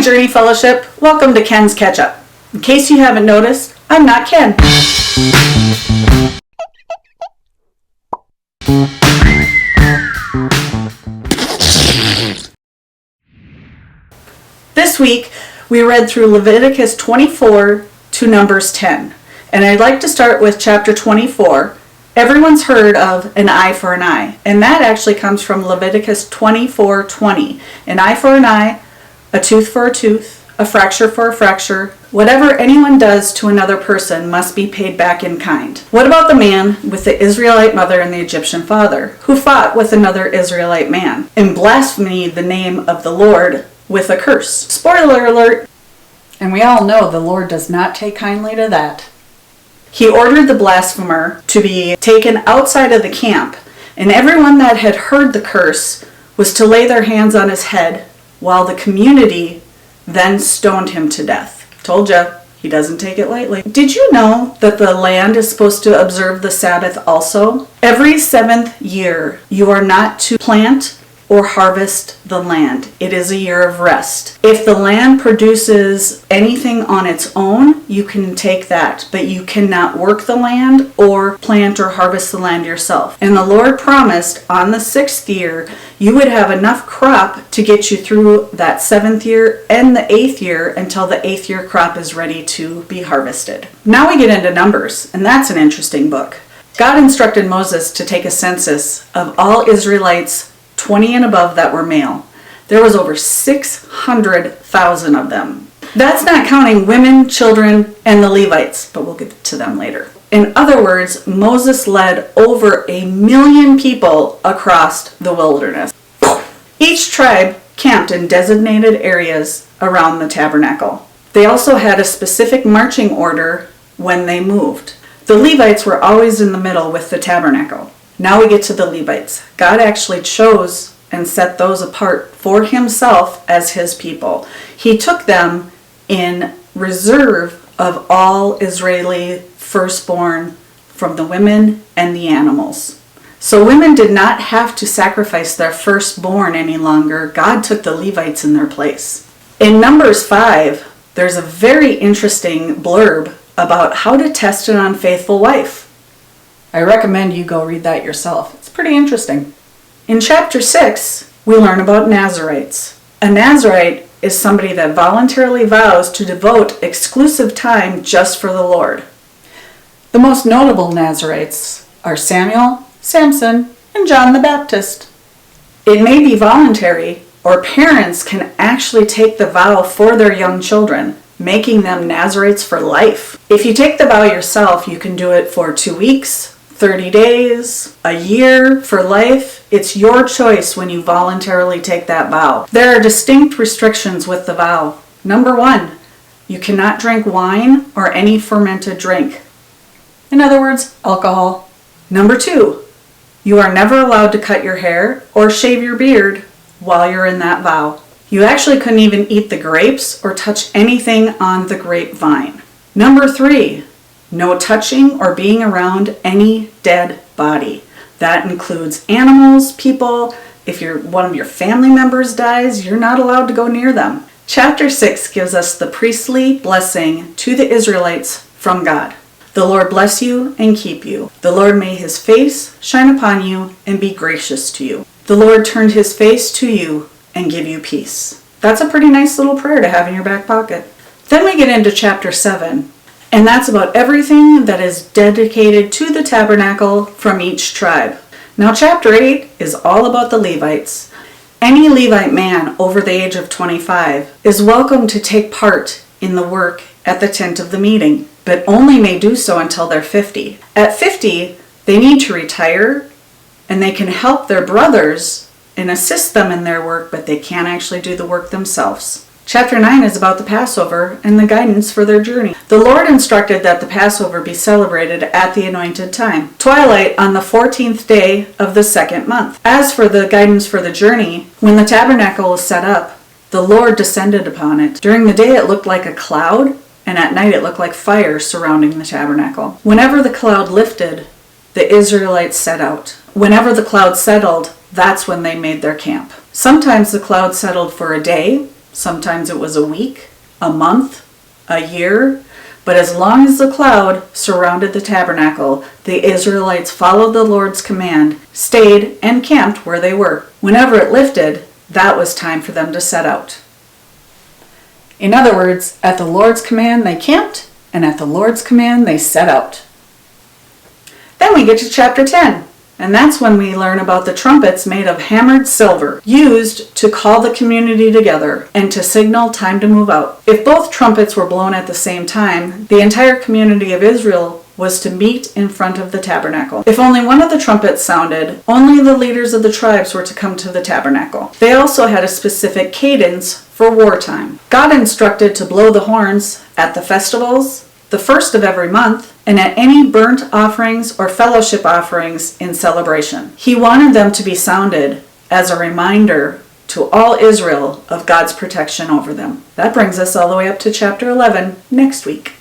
Hi Journey Fellowship, welcome to Ken's Catch Up. In case you haven't noticed, I'm not Ken. This week, we read through Leviticus 24 to Numbers 10. And I'd like to start with chapter 24. Everyone's heard of an eye for an eye. And that actually comes from Leviticus 24:20. An eye for an eye, a tooth for a tooth, a fracture for a fracture. Whatever anyone does to another person must be paid back in kind. What about the man with the Israelite mother and the Egyptian father, who fought with another Israelite man and blasphemed the name of the Lord with a curse? Spoiler alert. And we all know the Lord does not take kindly to that. He ordered the blasphemer to be taken outside of the camp, and everyone that had heard the curse was to lay their hands on his head, while the community then stoned him to death. Told ya, he doesn't take it lightly. Did you know that the land is supposed to observe the Sabbath also? Every 7th year, you are not to plant or harvest the land. It is a year of rest. If the land produces anything on its own, you can take that, but you cannot work the land or plant or harvest the land yourself. And the Lord promised on the 6th year, you would have enough crop to get you through that 7th year and the 8th year until the 8th year crop is ready to be harvested. Now we get into Numbers, and that's an interesting book. God instructed Moses to take a census of all Israelites 20 and above that were male. There was over 600,000 of them. That's not counting women, children, and the Levites, but we'll get to them later. In other words, Moses led over 1 million people across the wilderness. Each tribe camped in designated areas around the tabernacle. They also had a specific marching order when they moved. The Levites were always in the middle with the tabernacle. Now we get to the Levites. God actually chose and set those apart for himself as his people. He took them in reserve of all Israeli firstborn from the women and the animals. So women did not have to sacrifice their firstborn any longer. God took the Levites in their place. In Numbers 5, there's a very interesting blurb about how to test an unfaithful wife. I recommend you go read that yourself. It's pretty interesting. In chapter 6, we learn about Nazarites. A Nazarite is somebody that voluntarily vows to devote exclusive time just for the Lord. The most notable Nazarites are Samuel, Samson, and John the Baptist. It may be voluntary, or parents can actually take the vow for their young children, making them Nazarites for life. If you take the vow yourself, you can do it for 2 weeks, 30 days, a year, for life. It's your choice when you voluntarily take that vow. There are distinct restrictions with the vow. Number 1, you cannot drink wine or any fermented drink. In other words, alcohol. Number 2, you are never allowed to cut your hair or shave your beard while you're in that vow. You actually couldn't even eat the grapes or touch anything on the grapevine. Number 3, no touching or being around any dead body. That includes animals, people. If one of your family members dies, you're not allowed to go near them. Chapter 6 gives us the priestly blessing to the Israelites from God. The Lord bless you and keep you. The Lord may his face shine upon you and be gracious to you. The Lord turned his face to you and give you peace. That's a pretty nice little prayer to have in your back pocket. Then we get into chapter 7. And that's about everything that is dedicated to the tabernacle from each tribe. Now chapter 8 is all about the Levites. Any Levite man over the age of 25 is welcome to take part in the work at the tent of the meeting, but only may do so until they're 50. At 50, they need to retire, and they can help their brothers and assist them in their work, but they can't actually do the work themselves. Chapter 9 is about the Passover and the guidance for their journey. The Lord instructed that the Passover be celebrated at the anointed time, twilight on the 14th day of the 2nd month. As for the guidance for the journey, when the tabernacle was set up, the Lord descended upon it. During the day it looked like a cloud, and at night it looked like fire surrounding the tabernacle. Whenever the cloud lifted, the Israelites set out. Whenever the cloud settled, that's when they made their camp. Sometimes the cloud settled for a day, Sometimes it was a week, a month, a year. But as long as the cloud surrounded the tabernacle, the Israelites followed the Lord's command, stayed, and camped where they were. Whenever it lifted, that was time for them to set out. In other words, at the Lord's command they camped, and at the Lord's command they set out. Then we get to chapter 10, and that's when we learn about the trumpets made of hammered silver, used to call the community together and to signal time to move out. If both trumpets were blown at the same time, the entire community of Israel was to meet in front of the tabernacle. If only one of the trumpets sounded, only the leaders of the tribes were to come to the tabernacle. They also had a specific cadence for wartime. God instructed to blow the horns at the festivals, the first of every month, and at any burnt offerings or fellowship offerings in celebration. He wanted them to be sounded as a reminder to all Israel of God's protection over them. That brings us all the way up to chapter 11 next week.